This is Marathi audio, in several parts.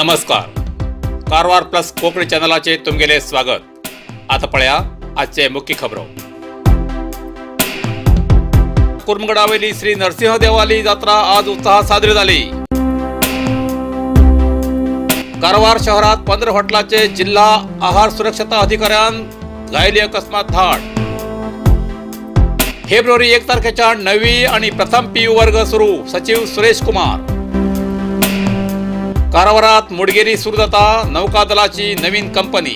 नमस्कार. कारवार प्लस कोकणी चॅनलाचे तुमगेले स्वागत. आता पळया आजचे मुख्य खबरो. कुर्मगडावेली श्री नरसिंह देवाली जत्रा आज उत्साहात साजरी झाली. कारवार शहरात 15 हॉटेलाचे जिल्हा आहार सुरक्षता अधिकाऱ्यान घायली अकस्मात धाड. फेब्रुवारी 1 तारखेच्या 9वी आणि प्रथम PU वर्ग सुरू. सचिव सुरेश कुमार. कारवारात मुडगेरी सुरू जाता नौकादलाची नवीन कंपनी.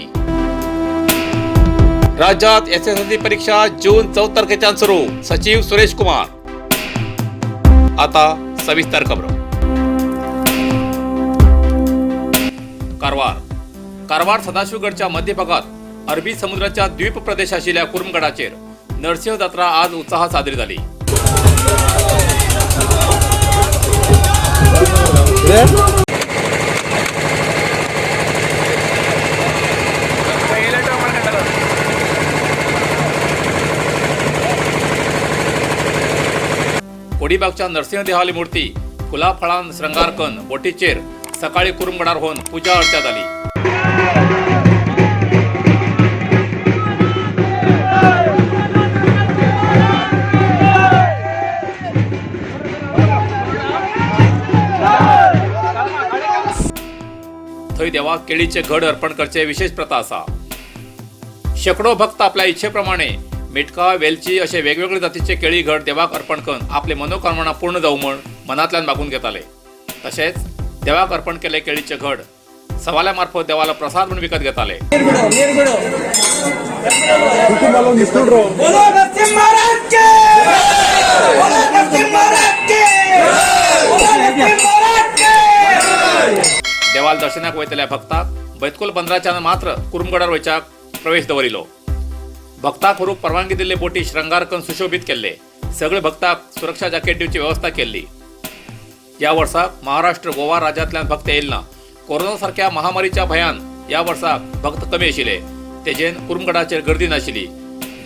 राज्यात SSLC परीक्षा जून 14 तारखेच्या सुरू. सचिव सुरेश कुमार. आता सविस्तर खबर. कारवार सदाशिवगडच्या मध्य भागात अरबी समुद्राच्या द्वीप प्रदेश आशिल्ल्या कुर्मगडाचेर नरसिंह जत्रा आज उत्साहात साजरी झाली. कोडीबागच्या नरसिंह देवाली मूर्ती फुला फळान श्रंगार कन बोटीचेर सकाळी कुर्मगडार होऊन पूजा अर्चा झाली. थंय देवाक केळीचे घड अर्पण करचे विशेष प्रथा असा. शेकडो भक्त आपल्या इच्छेप्रमाणे मिटका वेलची असे वेगवेगळे जातीचे केळी घड देवाक अर्पण करून आपले मनोकामना पूर्ण जाऊ म्हण मनातल्यान मागून घेताले. तसेच देवाक अर्पण केले केळीचे घड सवाल्यामार्फत देवाला प्रसाद म्हणून विकत घेताले. देवाला दर्शनाक वयतल्या भक्ताक बैतकुल बंदराच्यान मात्र कुर्मगडार वयच्याक प्रवेश दवरिलो. भक्ताक व्हरूंक परवानगी दिल्ले बोटी श्रंगार करून सुशोभित केल्ले. सगळे भक्ताक सुरक्षा जॅकेट दिवची व्यवस्था केल्ली. या वर्साक महाराष्ट्र गोवा राज्यांतल्यान भक्त येयले ना. कोरोना सारख्या महामारीच्या भयान या वर्साक भक्त कमी आशिल्ले. तेजेन कुर्मगडाचेर गर्दी नाशिल्ली.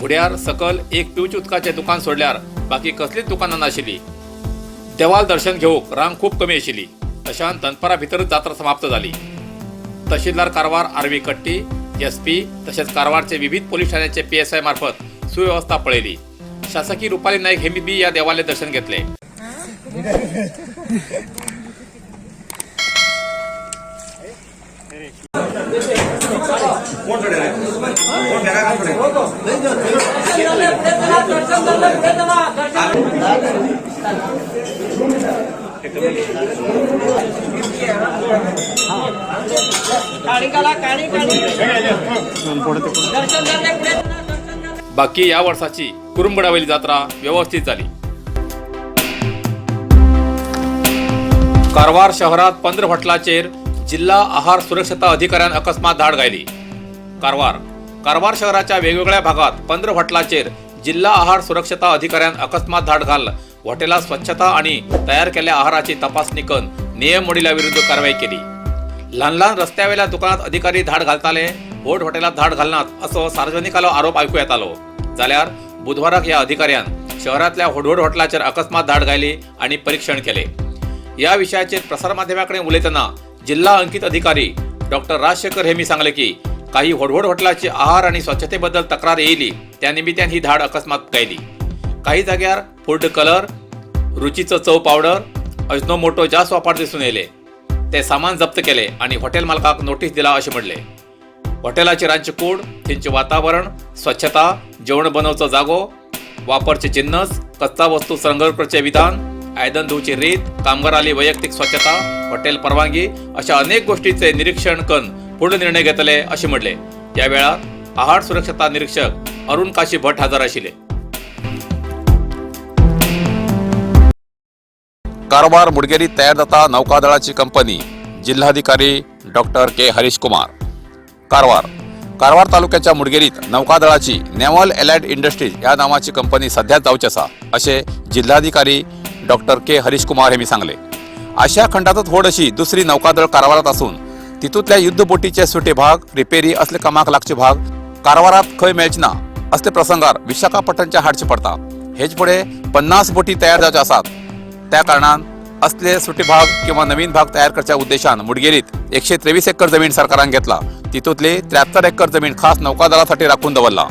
घुड्यार सकल एक पिवचे उदकाचें दुकान सोडल्यार बाकी कसलीच दुकानां नाशिल्ली. देवाल दर्शन घेवंक रांग खूब कमी आशिल्ली. अशान दनपारा भितरच जात्रा समाप्त जाली. तहसीलदार कारवार RV कट्टी, SP तसेच कारवारचे विविध पोलीस ठाण्याचे PSI मार्फत सुव्यवस्था पळयली. शासकीय रुपाली नाईक हेमी बी या देवालय दर्शन घेतले. बाकी या वर्षाची कुर्मगडावेली जत्रा व्यवस्थित झाली. कारवार शहरात 15 हॉटेलाचेर जिल्हा आहार सुरक्षता अधिकाऱ्यान अकस्मात धाड घायली. कारवार शहराच्या वेगवेगळ्या भागात 15 हॉटेलाचेर जिल्हा आहार सुरक्षता अधिकाऱ्यान अकस्मात धाड घाल हॉटेलात स्वच्छता आणि तयार केलेल्या आहाराची तपासणी करून नियम मोडिल्या विरुद्ध कारवाई केली. लहान रस्त्यावेल्या दुकानात अधिकारी धाड घालताले, व्हड हॉटेलात धाड घालनात असो सार्वजनिकालो आरोप ऐकू येतालो. जाल्यार बुधवाराक या अधिकाऱ्यान शहरातल्या व्हड हॉटेलाचेर अकस्मात धाड घायली आणि परीक्षण केले. या विषयाचेर प्रसारमाध्यमांकडे उलयतना जिल्हा अंकित अधिकारी डॉक्टर राजशेखर हेमी सांगले की काही व्हड हॉटेलाची आहार आणि स्वच्छतेबद्दल तक्रार येयली. त्या निमित्यान ही धाड अकस्मात घायली. काही जाग्यार फूड कलर, रुचीचो चव पावडर, अजनोमोटो जास्त वापर दिसून येयले. ते सामान जप्त केले आणि हॉटेल मालकाक नोटीस दिला असे म्हणले. हॉटेलाची रांदची कूड, थंयचे वातावरण, स्वच्छता, जेवण बनवचो जागो, वापरचे जिन्नस, कच्चा वस्तू संग्रह करचे विधान, आयदन धुवची रीत, कामगाराली वैयक्तिक स्वच्छता, हॉटेल परवानगी अशा अनेक गोष्टींचे निरीक्षण करून पुढे निर्णय घेतले असे म्हणले. या वेळार आहार सुरक्षता निरीक्षक अरुण काशी भट हजर आशिल्ले. कारवार मुडगेरीत तयार जाता नौकादळाची कंपनी. जिल्हाधिकारी डॉक्टर K हरीश कुमार. कारवार तालुक्याच्या मुडगेरीत नौकादळाची नेव्हल एलाइड इंडस्ट्रीज या नावाची कंपनी सध्या जावची आसा असे जिल्हाधिकारी डॉक्टर K हरीश कुमार हेमी सांगले. आशिया खंडातच व्हड अशी दुसरी नौकादळ कारवारात असून तितूंतल्या युद्ध बोटीचे सुटे भाग, रिपेरी असले कामाक लागचे भाग कारवारात खंय मेळचे ना असले प्रसंगार विशाखापट्टणच्या हाडचे पडटा. हेच फुडें 50 बोटी तयार जावच्यो आसात. त्या कारणान असले सुटे भाग किंवा नवीन भाग तयार करच्या उद्देशान मुडगेरीत 123 एकर जमीन सरकारान घेतला। तितूंतली 73 एकर जमीन खास नौकादळासाठी राखून दवरला।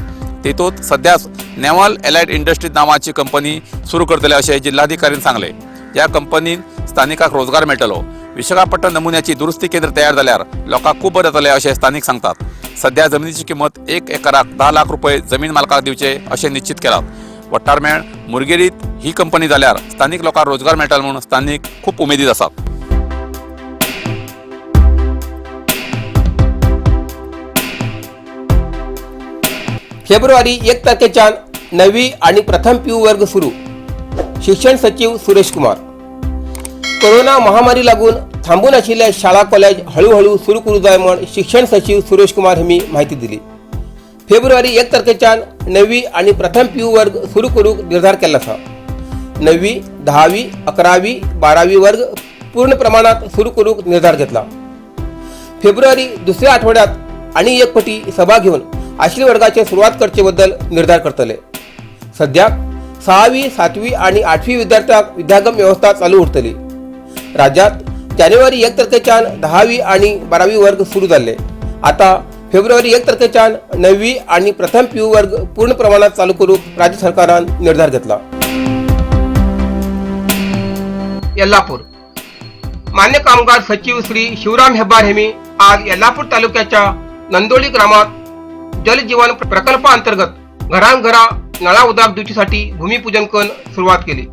तितूंत सध्या नेवल एलाइड इंडस्ट्रीज नावाची कंपनी सुरू करतले अशें जिल्हाधिकाऱ्यान सांगले। ह्या कंपनीन स्थानिकांक रोजगार मेळटलो। विशाखापट्टणम नमुन्याची दुरुस्ती केंद्र तयार जाल्यार लोकांक खूब बरें जातलें अशें स्थानिक सांगतात। सध्या जमनीची किंमत 1 एकराक 10 लाख रुपये जमीन मालकाक दिवचे अशें निश्चित केलां। वट्टारमेळ मुर्गेरीत ही कंपनी जाल्यार स्थानिक लोकांक रोजगार मेळटलो म्हणून स्थानिक खूब उमेदीत आसात। फेब्रुवारी 1 तारखेच्यान 9वी आणि प्रथम PU वर्ग सुरू। शिक्षण सचिव सुरेश कुमार। कोरोना महामारी लागून थांबून आशिल्ले शाळा कॉलेज हळूहळू सुरू करू जाय म्हण शिक्षण सचिव सुरेश कुमार हांणी माहिती दिली। फेब्रुवारी 1 तारखेच्यान 9वी आणि प्रथम PU वर्ग सुरू करूक निर्धार केला आसा। 9वी, 10वी, 11वी, 12वी वर्ग पूर्ण प्रमाणात सुरू करूक निर्धार घेतला। फेब्रुवारी दुसऱ्या आठवड्यात आणि एक फावटी सभा घेऊन आशिल्ल्या वर्गाची सुरुवात करचे बद्दल निर्धार करतले। सध्या 6वी, 7वी आणि 8वी विद्यार्थ्यांक विद्यागम व्यवस्था चालू उरतली। राज्यात जानेवारी 1 तारखेच्यान 10वी आणि 12वी वर्ग सुरू जाल्ले। आता फेब्रुवारी 1 तारखेच्यान 9वी आणि प्रथम PU वर्ग पूर्ण प्रमाणात चालू करूक राज्य सरकारान निर्धार घेतला। येल्लापूर मान्य कामगार सचिव श्री शिवराम हेब्बार हेमी आज येल्लापूर तालुक्याच्या नंदोळी ग्रामात जल जीवन प्रकल्पाअंतर्गत घरांघरा नळा उदक दिवचीसाठी भूमिपूजन करून सुरुवात केली।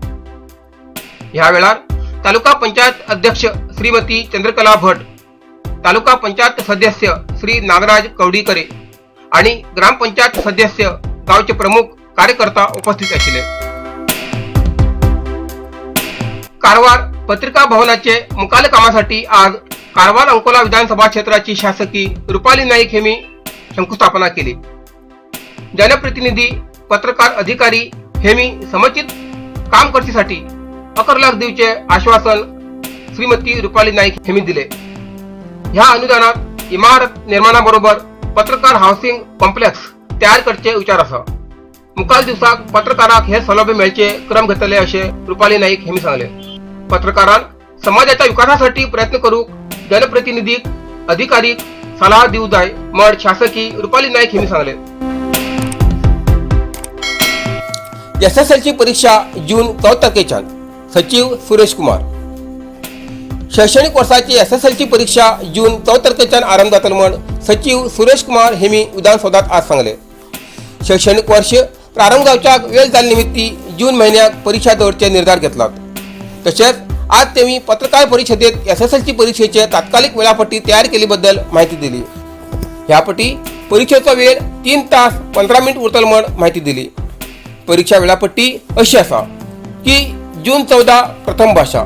ह्या वेळार तालुका पंचायत अध्यक्ष श्रीमती चंद्रकला भट, तालुका पंचायत सदस्य श्री नागराज कवडीकरे आणि ग्रामपंचायत सदस्य गावचे प्रमुख कार्यकर्ता उपस्थित आशिल्ले। कारवार पत्रिका भवनाचे मुकाल कामासाठी आज कारवार अंकोला विधानसभा क्षेत्राची शासकी रुपाली नाईक हेमी शंकुस्थापना केली। जनप्रतिनिधी, पत्रकार, अधिकारी हेमी समुचित काम करण्यासाठी 11 लाख दिवचे आश्वासन श्रीमती रुपाली नाईक हेमी दिले। ह्या अनुदानात इमारत निर्माणाबरोबर पत्रकार हाऊसिंग कॉम्प्लेक्स तयार करचे विचार आसा। मुखाल दिवसाक पत्रकाराक हे सौलभ्य मेळचे क्रम घेतले असे रुपाली नाईक हेमी सांगले। पत्रकारांक समाजाच्या विकासासाठी प्रयत्न करूक जनप्रतिनिधीक, अधिकारीक सल्ला दिवू जाय म्हण शासकी रुपाली नाईक हेमी सांगले। SSLC परीक्षा जून 14 तारखेच्यान सचिव सुरेश कुमार। शैक्षणिक वर्षाची SSLC परीक्षा जून 14 तारखेच्यान आरंभ जातली म्हण सचिव सुरेश कुमार हेमी विधानसौधात आज सांगले। शैक्षणिक वर्ष प्रारंभ जावच्या वेळ जाल्ले निमित्ती जून महिन्यात परीक्षा दवरचे निर्धार घेतला। तसेच आज त्यांनी पत्रकार परिषदेत SSLC परीक्षेचे तात्कालिक वेळापट्टी तयार केल्याबद्दल माहिती दिली। ह्यापटी परीक्षेचा वेळ 3 तास 15 मिनिट उरतलो म्हण माहिती दिली। परीक्षा वेळापट्टी अशी आसा की जून 14 प्रथम भाषा,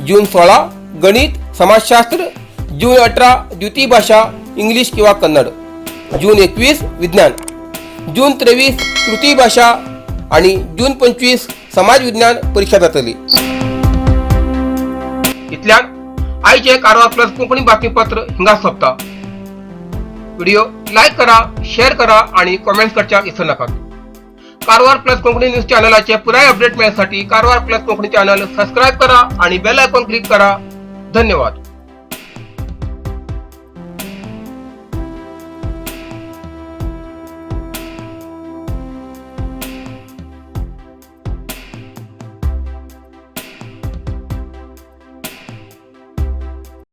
जून 16 गणित समाजशास्त्र, जून 18 द्वितीय भाषा इंग्लिश किंवा कन्नड, जून 21 विज्ञान, जून 23 तृतीय भाषा आणि जून 25 समाज विज्ञान परीक्षा जातली। इतल्यान आयचे कारवार प्लस कोंकणी बातमीपत्र हिंगा सोंपता। व्हिडिओ लाईक करा, शेअर करा आणि कमेंट्स करच्याक विसरू नका। कारवार प्लस कोंकणी न्यूज चॅनलाचे पुराय अपडेट मिळण्यासाठी Karwar plus Konkani channel subscribe करा आणि बेल आयकॉन क्लिक करा। धन्यवाद।